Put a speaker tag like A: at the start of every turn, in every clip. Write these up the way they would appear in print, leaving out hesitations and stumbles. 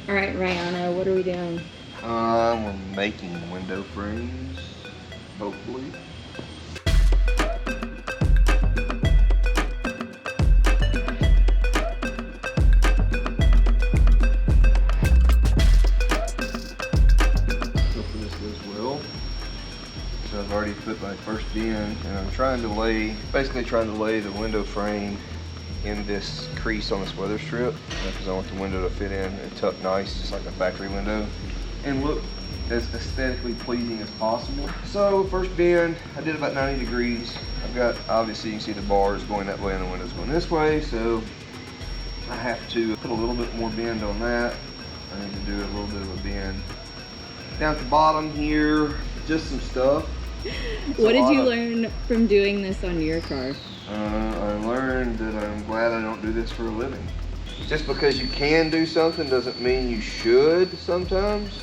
A: All right, Rihanna, what are we doing?
B: We're making window frames, hopefully. Hopefully this goes well. So I've already put my first bend, and I'm trying to lay, basically trying to lay the window frame in this crease on this weather strip, because I want the window to fit in and tuck nice, just like a factory window, and look as aesthetically pleasing as possible. So first bend, I did about 90 degrees. I've got, obviously you can see the bars going that way and the window's going this way, so I have to put a little bit more bend on that. I need to do a little bit of a bend. Down at the bottom here, just some stuff.
A: What did you learn from doing this on your car?
B: I learned that I'm glad I don't do this for a living. Just because you can do something doesn't mean you should sometimes.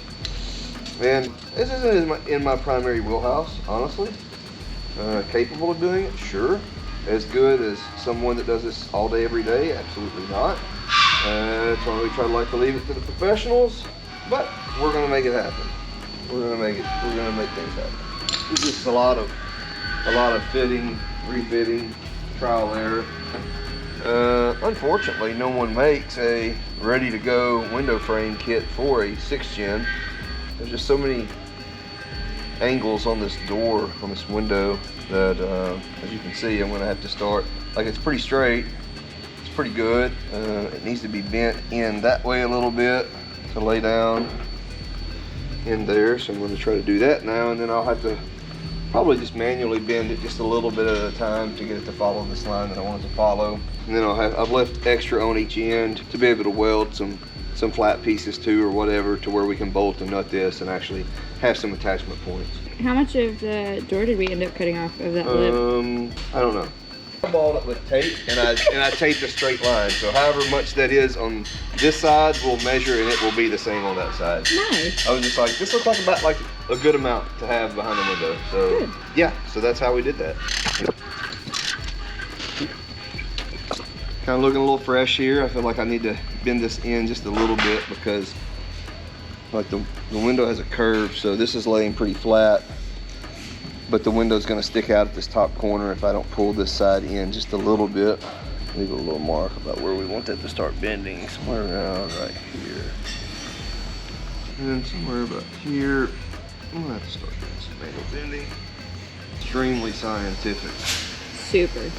B: And this isn't in my primary wheelhouse, honestly. Capable of doing it, sure. As good as someone that does this all day, every day, absolutely not. That's why we try to leave it to the professionals, but we're gonna make it happen. We're gonna make things happen. It's just a lot of fitting, refitting, trial error. Unfortunately, no one makes a ready-to-go window frame kit for a 6th gen. There's just so many angles on this door, on this window, that as you can see, I'm going to have to start, like, it's pretty straight, it's pretty good. It needs to be bent in that way a little bit to lay down in there, so I'm going to try to do that now, and then I'll have to probably just manually bend it just a little bit at a time to get it to follow this line that I want it to follow. And then I've left extra on each end to be able to weld some flat pieces to, or whatever, to where we can bolt and nut this and actually have some attachment points.
A: How much of the door did we end up cutting off of that lip?
B: I don't know. I balled it with tape, and I taped a straight line. So however much that is on this side, we'll measure, and it will be the same on that side.
A: Nice.
B: I was just like, this looks like about like a good amount to have behind the window. So
A: good.
B: Yeah, so that's how we did that. Kind of looking a little fresh here. I feel like I need to bend this in just a little bit, because like the window has a curve, so this is laying pretty flat, but the window's going to stick out at this top corner if I don't pull this side in just a little bit. Leave a little mark about where we want that to start bending, somewhere around right here. And somewhere about here, I'm going to have to start doing some manual bending. Extremely scientific.
A: Super.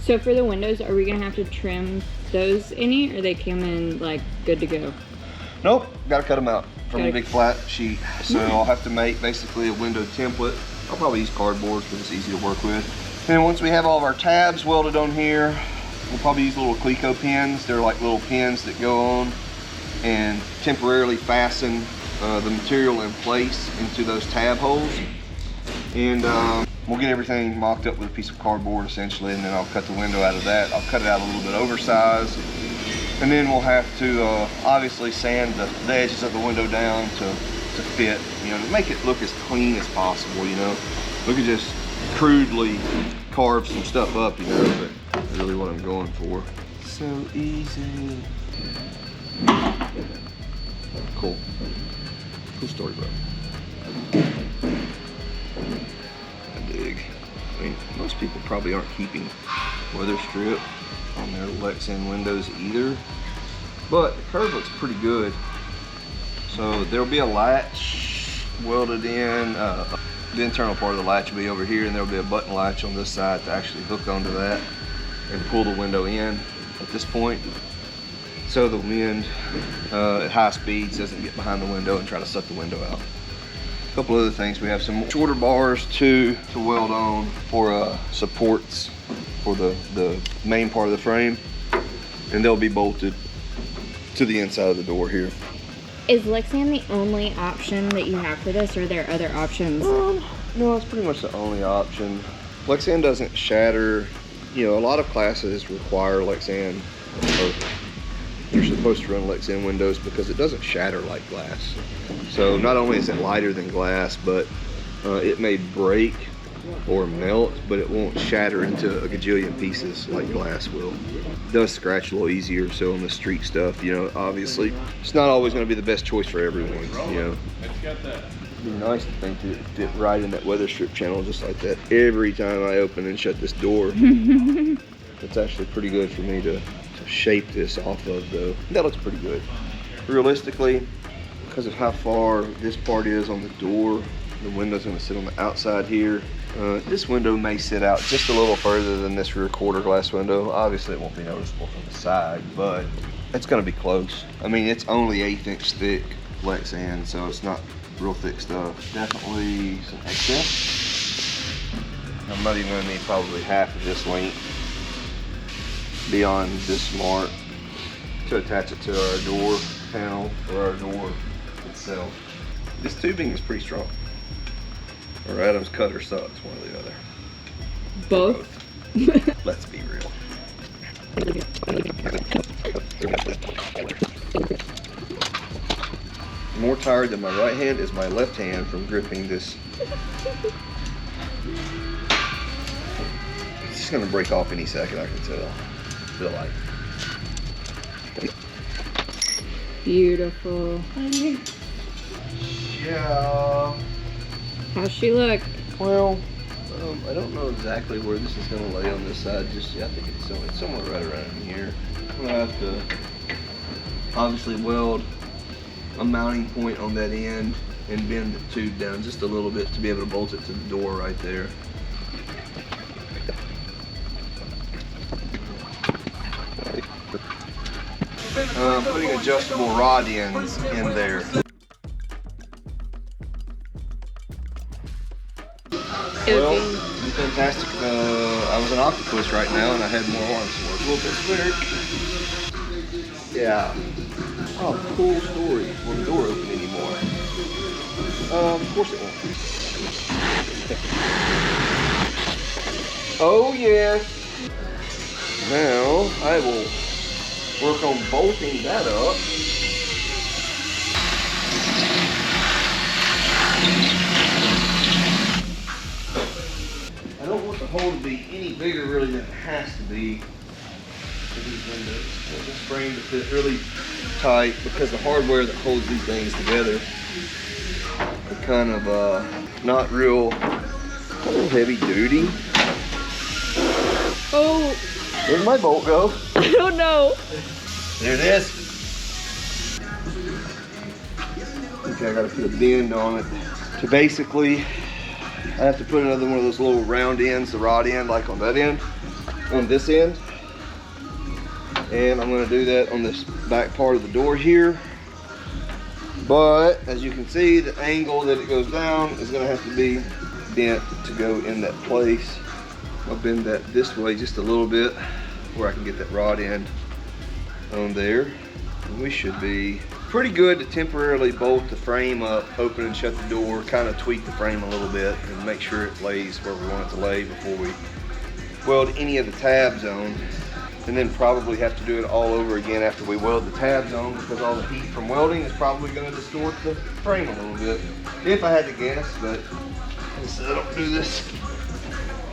A: So for the windows, are we gonna have to trim those any, or they come in like good to go?
B: Nope, gotta cut them out from a big flat sheet. So I'll have to make basically a window template. I'll probably use cardboard because it's easy to work with. And then once we have all of our tabs welded on here, we'll probably use little Cleco pins. They're like little pins that go on and temporarily fasten the material in place into those tab holes. And we'll get everything mocked up with a piece of cardboard essentially, and then I'll cut the window out of that. I'll cut it out a little bit oversized, and then we'll have to obviously sand the edges of the window down to fit, you know, to make it look as clean as possible, you know. We could just crudely carve some stuff up, you know, but that's really what I'm going for. So easy. Cool. Cool story, bro. I mean, most people probably aren't keeping weather strip on their Lexan windows either, but the curve looks pretty good. So there'll be a latch welded in. The internal part of the latch will be over here, and there'll be a button latch on this side to actually hook onto that and pull the window in at this point, so the wind at high speeds doesn't get behind the window and try to suck the window out. A couple other things, we have some shorter bars to weld on for supports for the main part of the frame, and they'll be bolted to the inside of the door here.
A: Is Lexan the only option that you have for this, or are there other options?
B: No, it's pretty much the only option. Lexan doesn't shatter. You know, a lot of classes require Lexan. You're supposed to run Lexan windows because it doesn't shatter like glass. So not only is it lighter than glass, but it may break or melt, but it won't shatter into a gajillion pieces like glass will. It does scratch a little easier, so on the street stuff, you know, obviously, it's not always going to be the best choice for everyone, you know. It'd be nice to think that it fit right in that weather strip channel just like that every time I open and shut this door. It's actually pretty good for me to shape this off of, though. That looks pretty good. Realistically, because of how far this part is on the door, the window's going to sit on the outside here. This window may sit out just a little further than this rear quarter glass window. Obviously it won't be noticeable from the side, but it's going to be close. I mean, it's only 1/8 inch thick Lexan, so it's not real thick stuff. Definitely some excess. I'm not even going to need probably half of this length beyond this mark to attach it to our door panel or our door itself. This tubing is pretty strong. Or Adam's cutter sucks, one or the other.
A: Both?
B: Let's be real. More tired than my right hand is my left hand from gripping this. It's just gonna break off any second, I can tell. Feel like.
A: Beautiful.
B: Yeah.
A: How's she look?
B: Well, I don't know exactly where this is going to lay on this side just yet. I think it's somewhere right around here. I'm going to have to obviously weld a mounting point on that end and bend the tube down just a little bit to be able to bolt it to the door right there. Putting adjustable rod ends in there. Well, it'd be fantastic. I was an octopus right now and I had more arms to work. A little bit slick. Yeah. Oh, cool story. Will the door open anymore? Of course it won't. Oh, yes. Now, I will work on bolting that up. I don't want the hole to be any bigger really than it has to be for these windows. I want this frame to fit really tight because the hardware that holds these things together are kind of not real heavy duty.
A: Oh!
B: Where'd my bolt go?
A: I don't know.
B: There it is. Okay, I gotta put a bend on it. So basically, I have to put another one of those little round ends, the rod end, like on that end, on this end. And I'm gonna do that on this back part of the door here. But, as you can see, the angle that it goes down is gonna have to be bent to go in that place. I'll bend that this way just a little bit where I can get that rod end on there. And we should be pretty good to temporarily bolt the frame up, open and shut the door, kind of tweak the frame a little bit and make sure it lays where we want it to lay before we weld any of the tabs on. And then probably have to do it all over again after we weld the tabs on because all the heat from welding is probably going to distort the frame a little bit. If I had to guess, but I don't do this.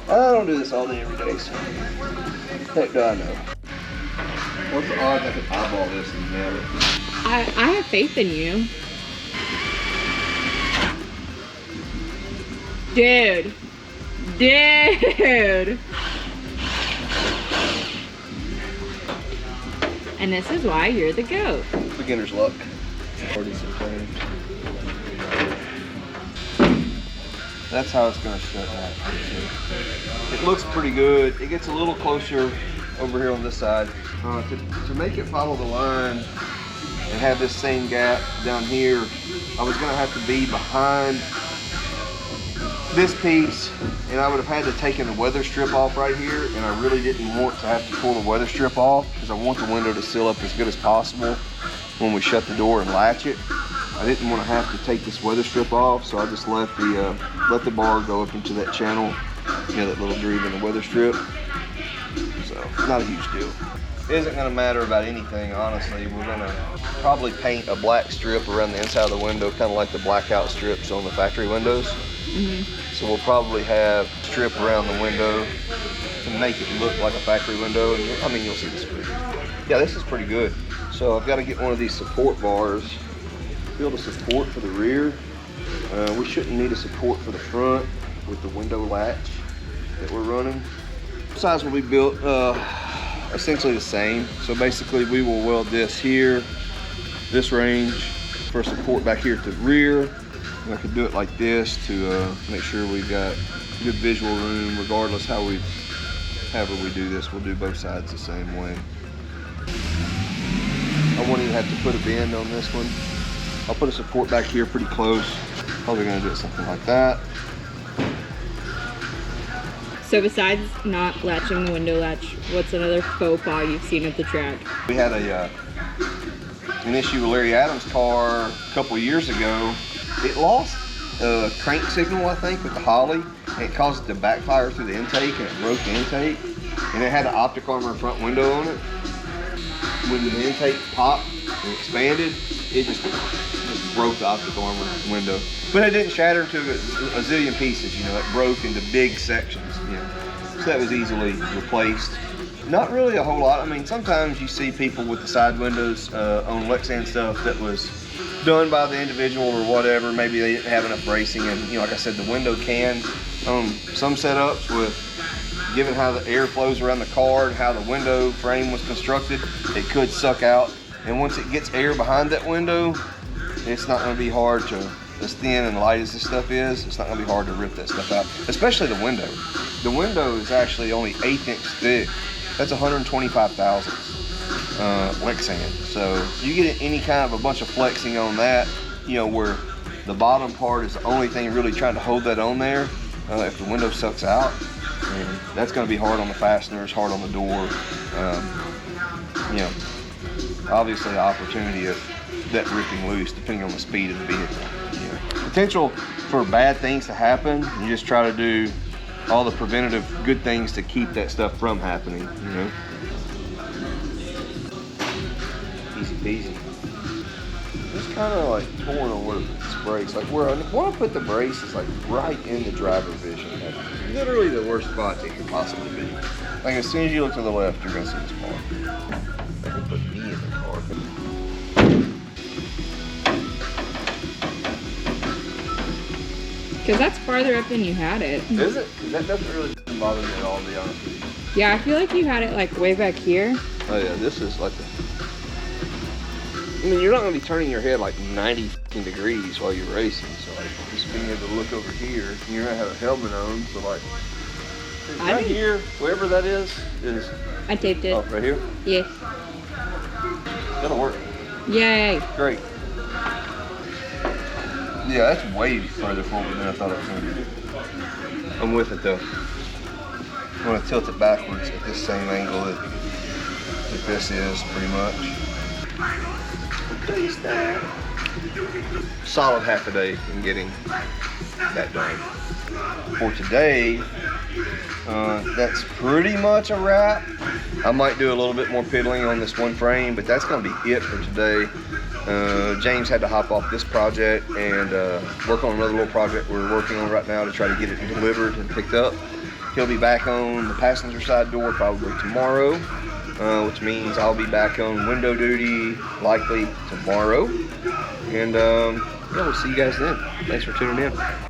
B: I don't do this all day every day, so heck do I know. What's the odds I could eyeball this and nail it?
A: I have faith in you. Dude. Dude. And this is why you're the GOAT.
B: Beginner's luck. Already some frame. That's how it's going to shut out. It looks pretty good. It gets a little closer over here on this side. To make it follow the line and have this same gap down here, I was going to have to be behind this piece, and I would have had to take the weather strip off right here, and I really didn't want to have to pull the weather strip off because I want the window to seal up as good as possible when we shut the door and latch it. I didn't want to have to take this weather strip off, so I just let the bar go up into that channel, you know, that little groove in the weather strip. So, not a huge deal. isn't gonna matter about anything, honestly. We're gonna probably paint a black strip around the inside of the window, kind of like the blackout strips on the factory windows. So we'll probably have strip around the window to make it look like a factory window. And I mean, you'll see the screen. Yeah, this is pretty good. So I've got to get one of these support bars, build a support for the rear. We shouldn't need a support for the front with the window latch that we're running. Size will be built essentially the same. So basically we will weld this here, this range for support back here at the rear. And I could do it like this to make sure we've got good visual room regardless however we do this. We'll do both sides the same way. I won't even have to put a bend on this one. I'll put a support back here pretty close. Probably gonna do it something like that.
A: So besides not latching the window latch, what's another faux pas you've seen at the track?
B: We had an issue with Larry Adams' car a couple years ago. It lost a crank signal, I think, with the Holly, and it caused it to backfire through the intake, and it broke the intake. And it had an optic armor front window on it. When the intake popped and expanded, it just broke the optic armor window. But it didn't shatter to a zillion pieces, you know, it broke into big sections, you know. So that was easily replaced. Not really a whole lot. I mean, sometimes you see people with the side windows on Lexan stuff that was done by the individual or whatever. Maybe they didn't have enough bracing, and you know, like I said, the window can, some setups with, given how the air flows around the car and how the window frame was constructed, it could suck out. And once it gets air behind that window, it's not going to be hard to, as thin and light as this stuff is, it's not going to be hard to rip that stuff out, especially the window. The window is actually only 1/8 inch thick. That's 125 thousandths Lexan. So you get any kind of a bunch of flexing on that, you know, where the bottom part is the only thing really trying to hold that on there. If the window sucks out, and that's going to be hard on the fasteners, hard on the door. You know, obviously the opportunity of that ripping loose depending on the speed of the vehicle. You know, potential for bad things to happen. You just try to do all the preventative good things to keep that stuff from happening. You know, easy peasy. Just kind of like torn on where this brace, like where I want to put the brace is like right in the driver vision. Like literally the worst spot it could possibly be. Like as soon as you look to the left, you're gonna see this bar. I can put me in the car.
A: Because that's farther up than you had it.
B: Is it? That doesn't really bother me at all, to be honest with you.
A: Yeah, I feel like you had it like way back here.
B: Oh yeah, this is like I mean, you're not going to be turning your head like 90 degrees while you're racing. So like just being able to look over here, you're going to have a helmet on. So like right here, wherever that is.
A: I taped it.
B: Oh, right here?
A: Yeah.
B: That'll work.
A: Yay.
B: Great. Yeah, that's way further forward than I thought it was going to be. I'm with it though. I'm going to tilt it backwards at this same angle that this is pretty much. Solid half a day in getting that done. For today, that's pretty much a wrap. I might do a little bit more piddling on this one frame, but that's going to be it for today. James had to hop off this project and work on another little project we're working on right now to try to get it delivered and picked up. He'll be back on the passenger side door probably tomorrow, which means I'll be back on window duty likely tomorrow. And yeah, we'll see you guys then. Thanks for tuning in.